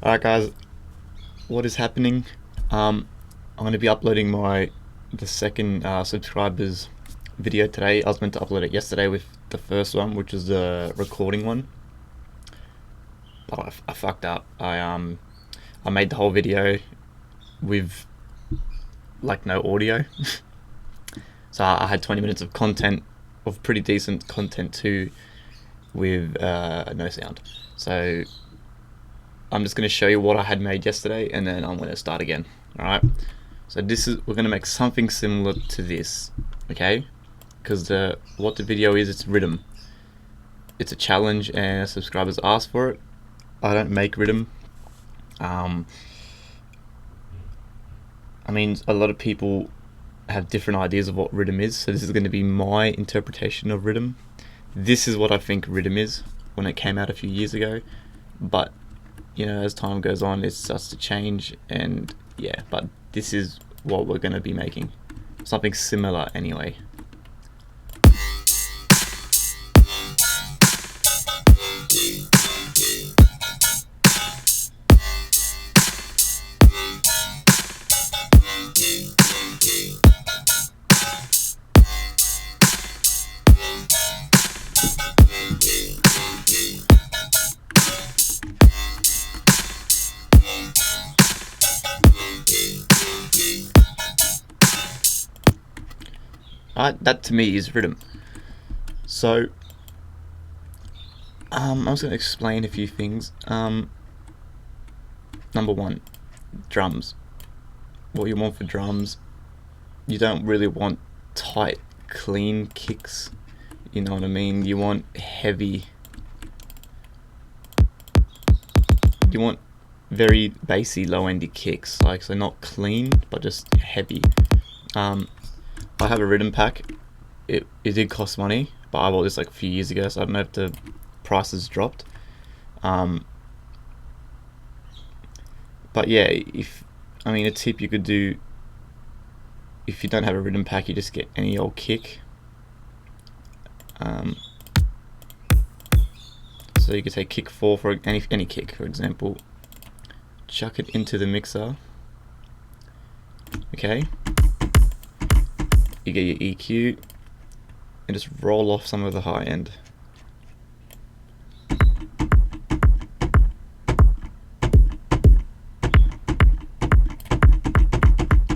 Alright guys, what is happening? I'm going to be uploading the second subscribers video today. I was meant to upload it yesterday with the first one, which is the recording one, but I fucked up. I made the whole video with like no audio. So I had 20 minutes of content, of pretty decent content too, with no sound. So I'm just going to show you what I had made yesterday, and then I'm going to start again. Alright, so we're going to make something similar to this, okay? Because what the video is, it's RIDDIM. It's a challenge and subscribers ask for it. I don't make RIDDIM. I mean, a lot of people have different ideas of what RIDDIM is, so this is going to be my interpretation of RIDDIM. This is what I think RIDDIM is when it came out a few years ago, but you know, as time goes on, it starts to change, and yeah, but this is what we're going to be making. Something similar anyway. That to me is RIDDIM. So I'm just going to explain a few things. Number one, drums. What you want for drums, you don't really want tight, clean kicks. You know what I mean? You want heavy. You want very bassy, low-endy kicks, like, so not clean, but just heavy. I have a RIDDIM pack. It did cost money, but I bought this like a few years ago, so I don't know if the price has dropped. But yeah, a tip you could do, if you don't have a RIDDIM pack, you just get any old kick. So you could say kick 4 for any kick, for example. Chuck it into the mixer. Okay. You get your EQ and just roll off some of the high end.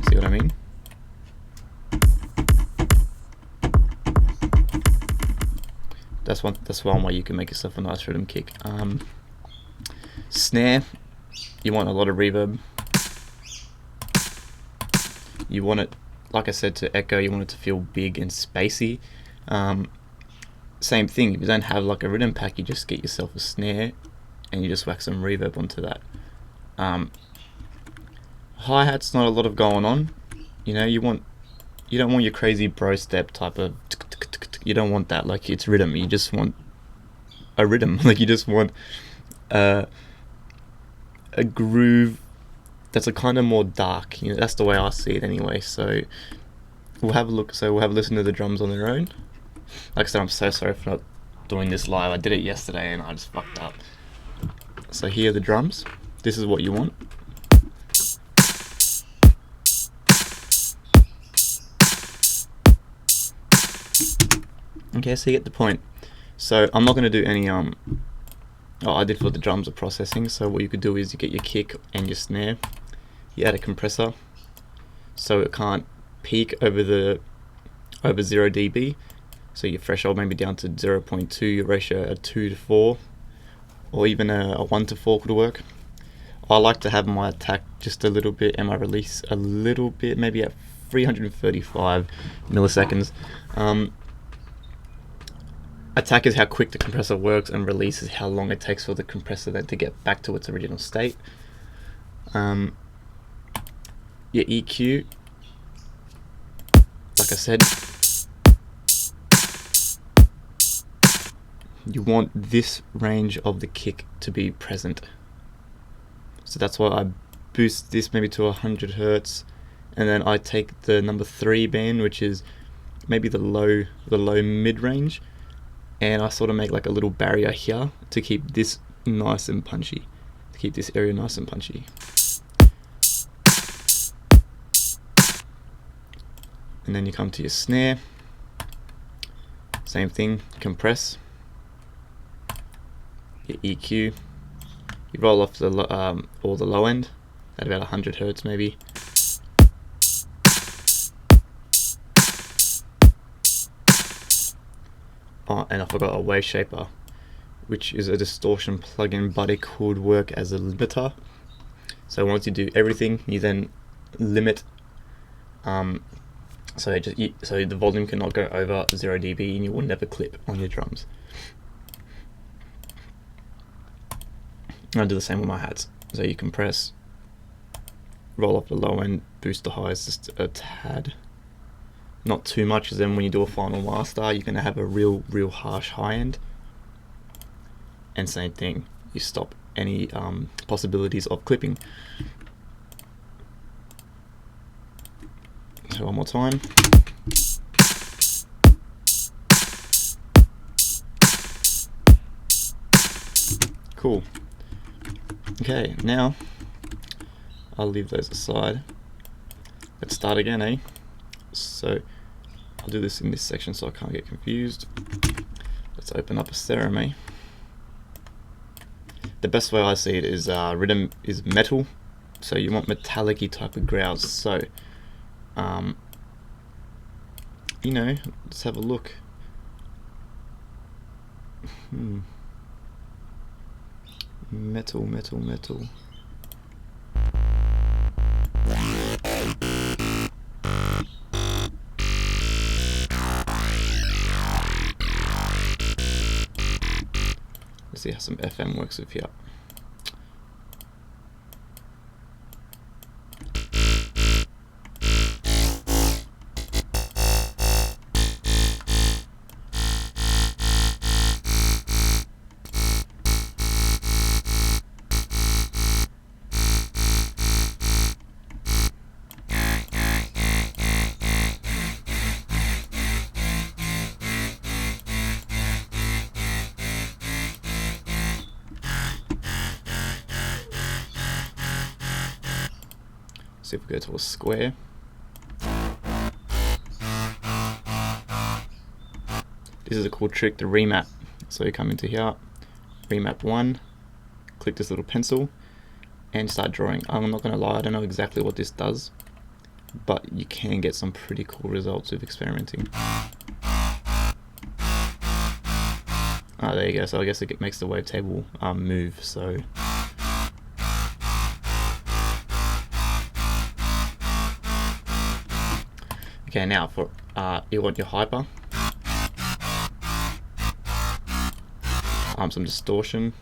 See what I mean? That's one way you can make yourself a nice rhythm kick. Snare, you want a lot of reverb. You want it, like I said, to echo. You want it to feel big and spacey. Same thing, if you don't have like a RIDDIM pack, you just get yourself a snare and you just whack some reverb onto that. Hi-hat's not a lot of going on. You know, you don't want your crazy bro step type of, you don't want that. Like, it's RIDDIM. You just want a rhythm. Like, you just want a groove that's a kind of more dark. You know, that's the way I see it anyway. So we'll have a look. So we'll have a listen to the drums on their own. Like I said, I'm so sorry for not doing this live. I did it yesterday and I just fucked up. So here are the drums. This is what you want. Okay, so you get the point. So I'm not going to do any I did for the drums of processing. So what you could do is you get your kick and your snare. You add a compressor so it can't peak over 0 dB. So your threshold maybe down to 0.2, your ratio a 2 to 4, or even a 1 to 4 could work. I like to have my attack just a little bit and my release a little bit, maybe at 335 milliseconds. Attack is how quick the compressor works, and release is how long it takes for the compressor then to get back to its original state. Your EQ, like I said, you want this range of the kick to be present. So that's why I boost this maybe to 100 Hertz, and then I take the number 3 band, which is maybe the low mid range, and I sort of make like a little barrier here to keep this nice and punchy, to keep this area nice and punchy. And then you come to your snare, same thing, compress, your EQ, you roll off the all the low end at about 100 Hertz maybe. Oh, and I forgot a wave shaper, which is a distortion plugin, but it could work as a limiter. So once you do everything, you then limit. So the volume cannot go over 0 dB, and you will never clip on your drums. I do the same with my hats. So you compress, roll up the low end, boost the highs just a tad. Not too much, because then when you do a final master, you're going to have a real harsh high end. And same thing, you stop any possibilities of clipping. So one more time. Cool. Okay, now I'll leave those aside. Let's start again, eh? So I'll do this in this section so I can't get confused. Let's open up a stereo, eh? The best way I see it is RIDDIM is metal, so you want metallic-y type of growls. So you know, let's have a look. Metal. Let's see how some FM works with here. See if we go to a square. This is a cool trick, the remap. So you come into here, remap 1, click this little pencil, and start drawing. I'm not going to lie, I don't know exactly what this does, but you can get some pretty cool results with experimenting. There you go. So I guess it makes the wavetable move. So okay, now for you want your hyper, some distortion,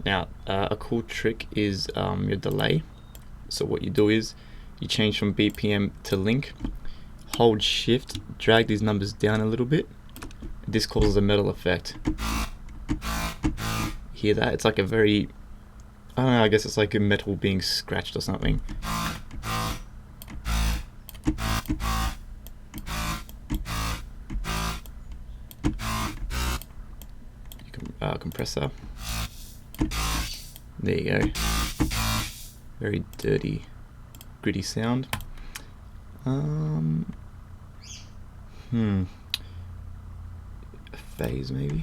now a cool trick is your delay. So what you do is you change from BPM to link, hold shift, drag these numbers down a little bit. This causes a metal effect. Hear that? It's like a very, I don't know, I guess it's like a metal being scratched or something. Compressor. There you go. Very dirty, gritty sound. A phase maybe.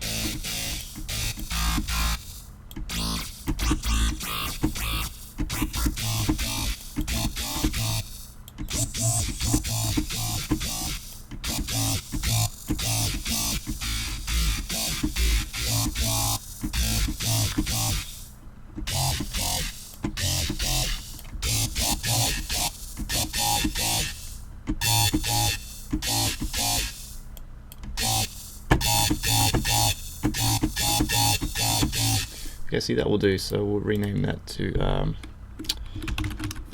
Okay, see, that will do. So we'll rename that to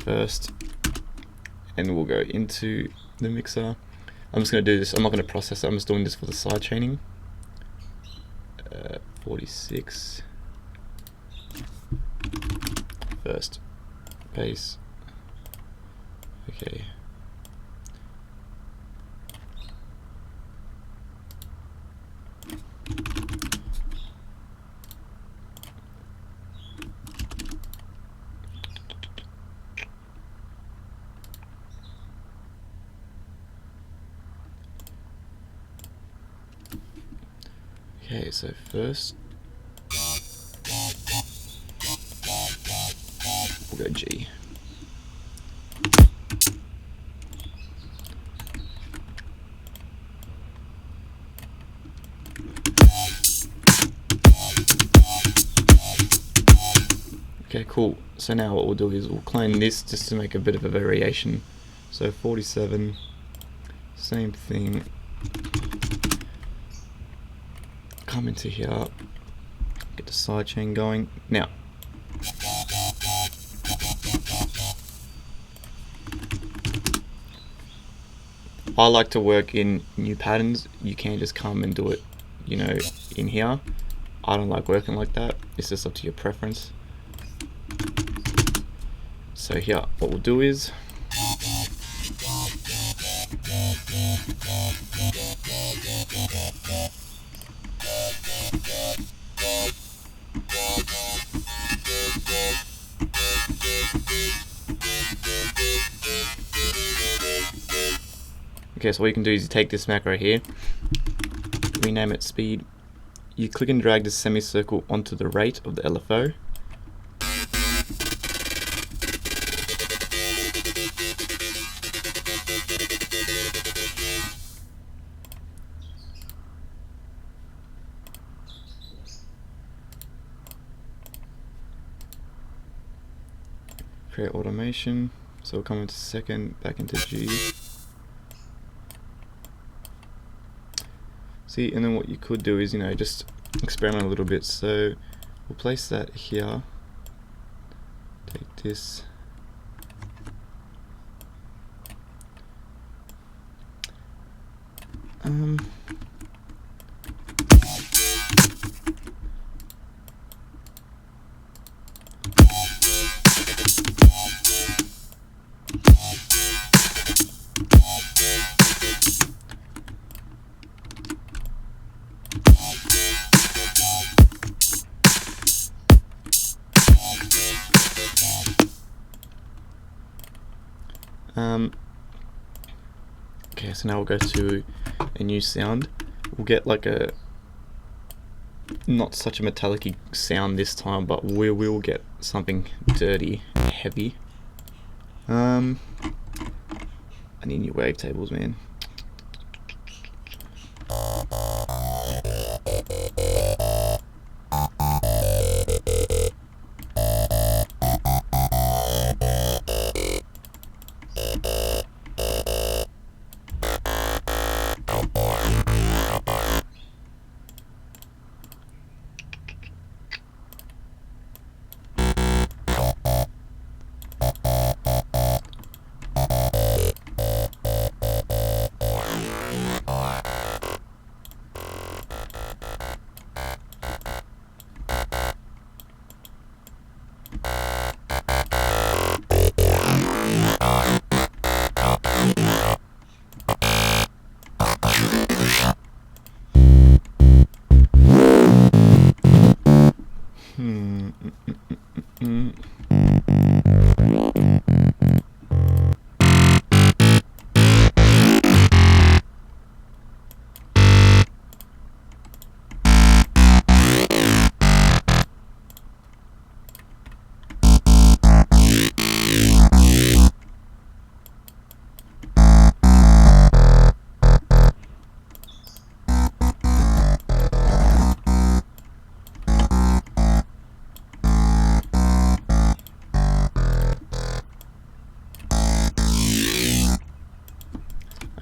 first, and we'll go into the mixer. I'm just going to do this. I'm not going to process it. I'm just doing this for the side chaining. 46 first bass. Okay. Okay, so first we'll go G. Okay, cool. So now what we'll do is we'll clone this just to make a bit of a variation. So 47, same thing. Come into here, get the sidechain going. Now, I like to work in new patterns. You can just come and do it, you know, in here. I don't like working like that. It's just up to your preference. So here, what we'll do is okay, so what you can do is you take this macro here, rename it speed, you click and drag the semicircle onto the rate of the LFO. Create automation, so we'll come into second, back into G. See, and then what you could do is, you know, just experiment a little bit. So we'll place that here, take this, okay, so now we'll go to a new sound. We'll get like a not such a metallic sound this time, but we will get something dirty, heavy. I need new wavetables, man.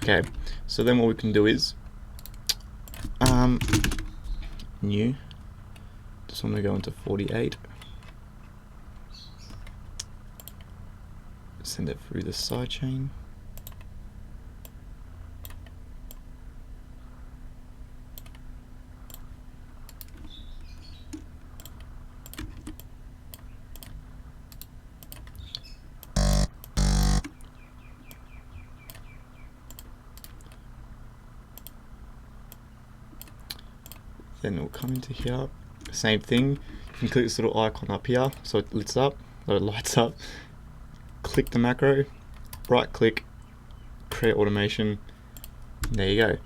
Okay, so then what we can do is new, just want to go into 48, send it through the sidechain. Then we'll come into here, same thing, you can click this little icon up here so it lights up, click the macro, right click, create automation, there you go.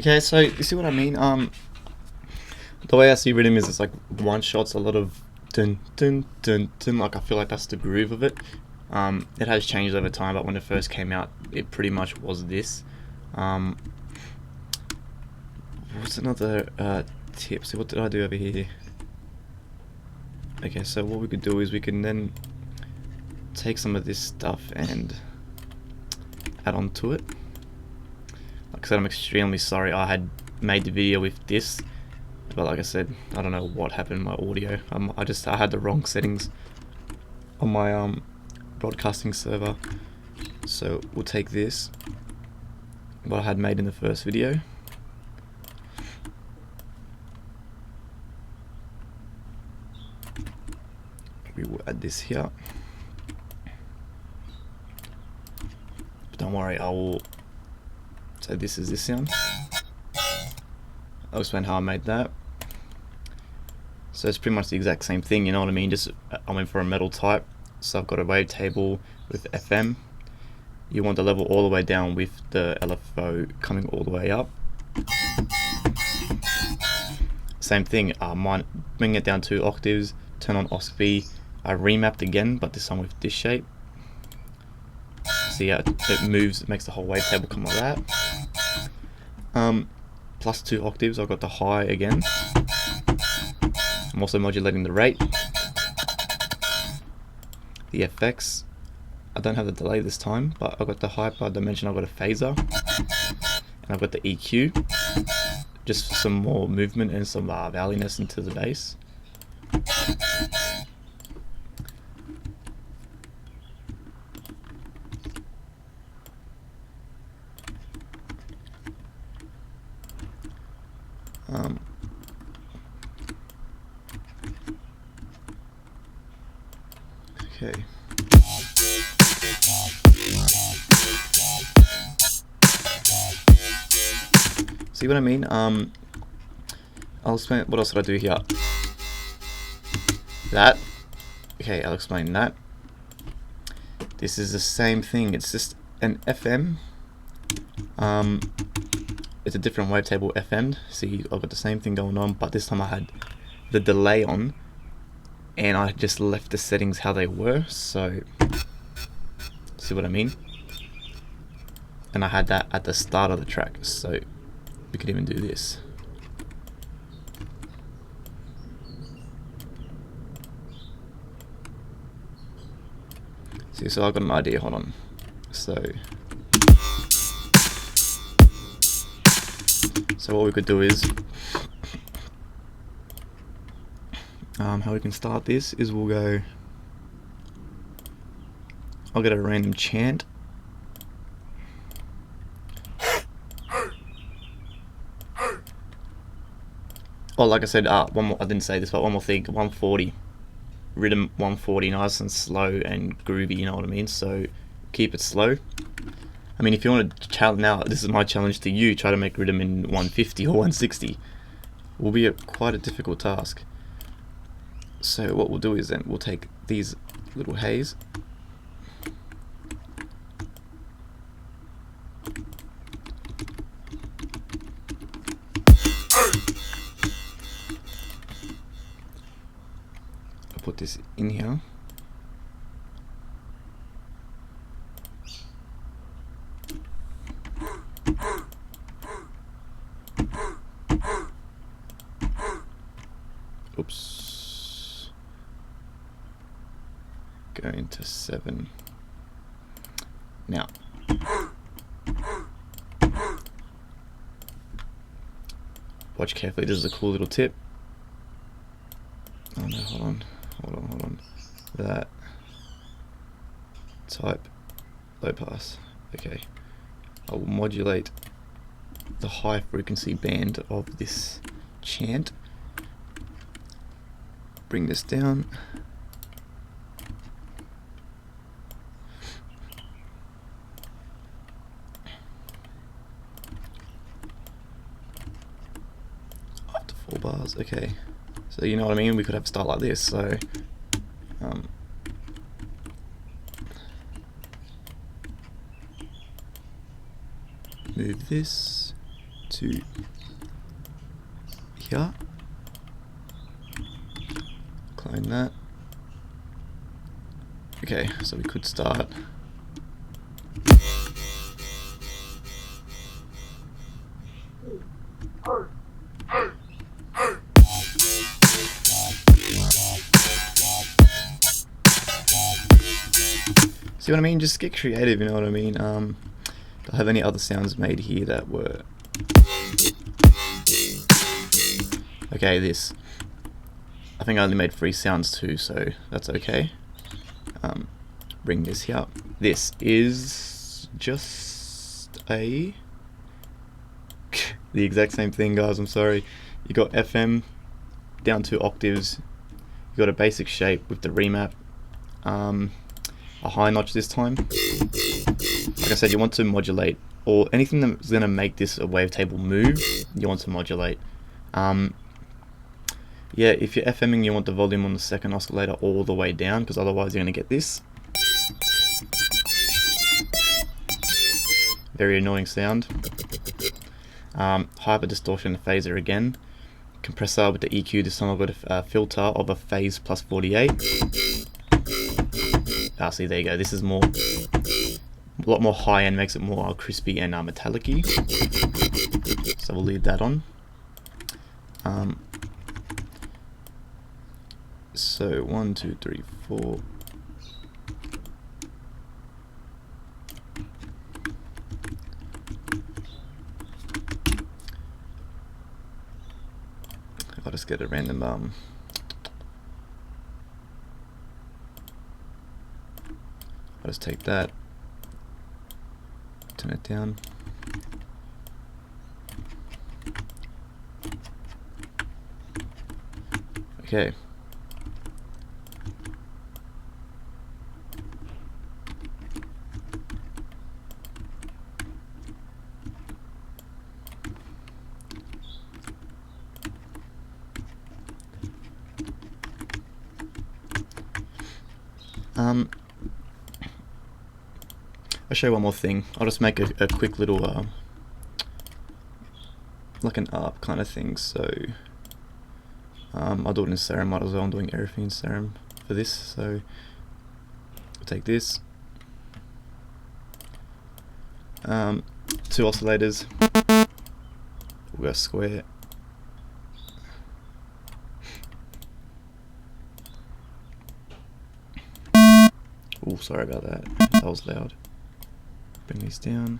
Okay, so you see what I mean? The way I see RIDDIM is it's like one shot's a lot of dun dun dun dun. Like I feel like that's the groove of it. It has changed over time, but when it first came out, it pretty much was this. What's another tip? So what did I do over here? Okay, so what we could do is we can then take some of this stuff and add on to it. Like I said, I'm extremely sorry I had made the video with this, but like I said, I don't know what happened in my audio. I had the wrong settings on my broadcasting server. So we'll take this, what I had made in the first video. We will add this here. But don't worry, I will. So this is this sound. I'll explain how I made that. So it's pretty much the exact same thing, you know what I mean? Just I went for a metal type. So I've got a wavetable with FM. You want the level all the way down with the LFO coming all the way up. Same thing, bring it down 2 octaves, turn on OSB. I remapped again, but this time with this shape. See how it moves, it makes the whole wavetable come like that. Plus 2 octaves, I've got the high again. I'm also modulating the rate. The FX, I don't have the delay this time, but I've got the hyper dimension, I've got a phaser. And I've got the EQ, just for some more movement and some valleyness into the bass. Okay. See what I mean? I'll explain. What else did I do here? That. Okay, I'll explain that. This is the same thing. It's just an FM. It's a different wavetable FM. See, I've got the same thing going on, but this time I had the delay on, and I just left the settings how they were. So, see what I mean? And I had that at the start of the track, so we could even do this. See, so I've got an idea. Hold on. So what we could do is, how we can start this is we'll go, I'll get a random chant. Oh, like I said, one more, I didn't say this, but one more thing, 140. RIDDIM 140, nice and slow and groovy, you know what I mean? So keep it slow. I mean, if you want to challenge, now this is my challenge to you, try to make RIDDIM in 150 or 160. It will be quite a difficult task. So what we'll do is then we'll take these little haze, I'll put this in here. Oops. Going to 7. Now. Watch carefully, this is a cool little tip. Oh no, hold on. That. Type. Low pass. Okay. I will modulate the high frequency band of this chant. Bring this down. Up to 4 bars, okay. So you know what I mean? We could have a start like this, so move this to here, clone that. Okay, so we could start. See what I mean? Just get creative, you know what I mean? Do I have any other sounds made here that were... Okay, this. I think I only made 3 sounds too, so that's okay. Bring this here up. This is just a... the exact same thing, guys, I'm sorry. You got FM down 2 octaves. You got a basic shape with the remap. A high notch this time. Like I said, you want to modulate, or anything that's going to make this a wavetable move, you want to modulate. Yeah, if you're FMing, you want the volume on the second oscillator all the way down, because otherwise you're going to get this. Very annoying sound. Hyper distortion phaser again. Compressor with the EQ, this time I've got a filter of a phase plus 48. See, there you go. This is more, a lot more high end, makes it more crispy and metallic-y. So we'll leave that on. So 1, 2, 3, 4. I'll just get a random I'll just take that, turn it down. Okay. I'll show you one more thing. I'll just make a quick little, like an ARP kind of thing. So I'll do it in Serum, might as well. I'm doing everything in Serum for this. So I'll take this, 2 oscillators. We'll go square. Oh, sorry about that. That was loud. Bring these down.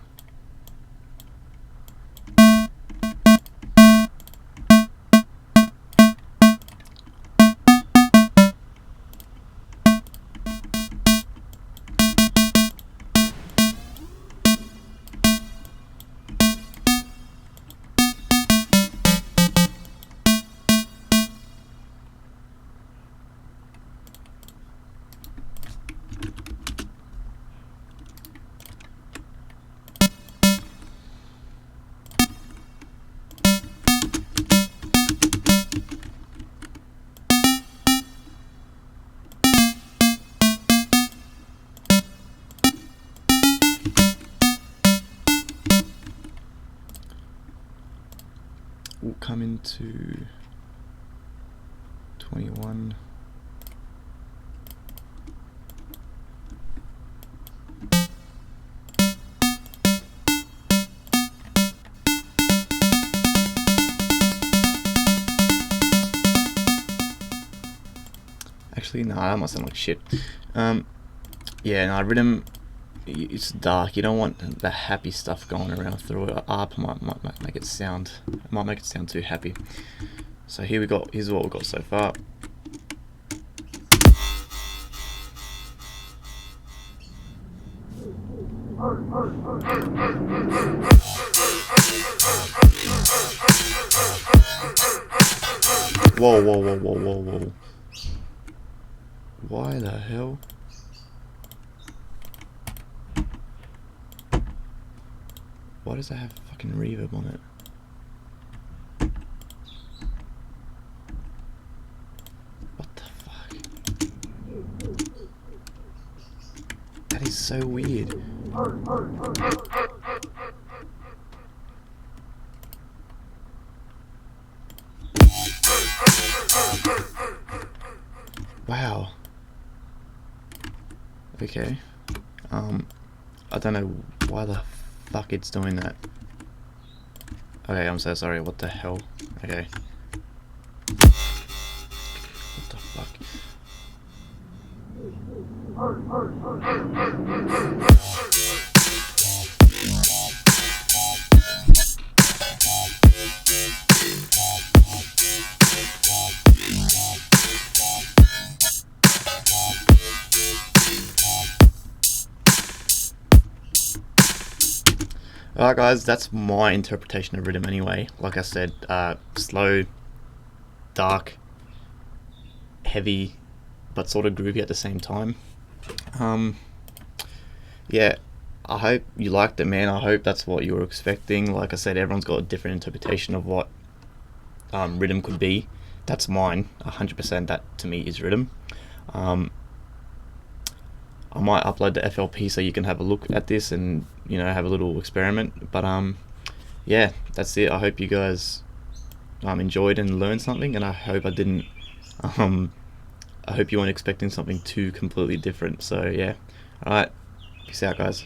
We'll come into 21. Actually, no, that must sound like shit. Yeah, no, RIDDIM, it's dark. You don't want the happy stuff going around through it. ARP might make it sound, too happy. So here we got. Here's what we've got so far. Whoa, whoa, whoa, whoa, whoa, whoa. Why the hell? Why does that have fucking reverb on it? What the fuck? That is so weird. Okay. I don't know why the fuck it's doing that. Okay, I'm so sorry. What the hell? Okay. What the fuck? Alright guys, that's my interpretation of RIDDIM anyway. Like I said, slow, dark, heavy, but sort of groovy at the same time. Yeah, I hope you liked it, man. I hope that's what you were expecting. Like I said, everyone's got a different interpretation of what RIDDIM could be. That's mine, 100%. That to me is RIDDIM. I might upload the FLP so you can have a look at this and, you know, have a little experiment. But yeah, that's it. I hope you guys enjoyed and learned something, and I hope I didn't. I hope you weren't expecting something too completely different. So yeah, all right, peace out, guys.